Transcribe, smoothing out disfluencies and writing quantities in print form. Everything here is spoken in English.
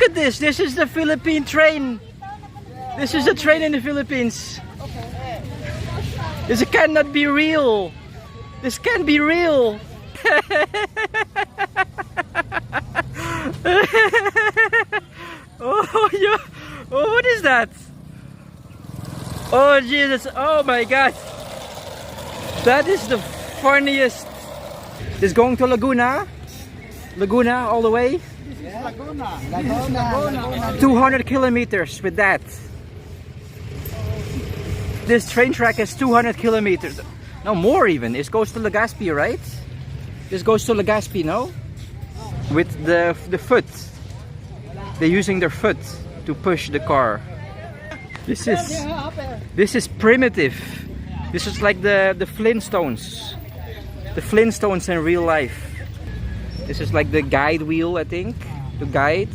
look at this. This is the Philippine train. This is a train in the Philippines. This cannot be real. This can't be real. Oh, yeah. Oh, what is that? Oh, Jesus. Oh, my God. That is the funniest. This going to Laguna? Laguna all the way? Yeah. Laguna. 200 kilometers with that. This train track is 200 kilometers. No, more even. It goes to Legazpi, right? This goes to Legazpi, no? With the foot. They're using their foot to push the car. This is primitive. This is like the Flintstones. The Flintstones in real life. This is like the guide wheel, I think. To guide.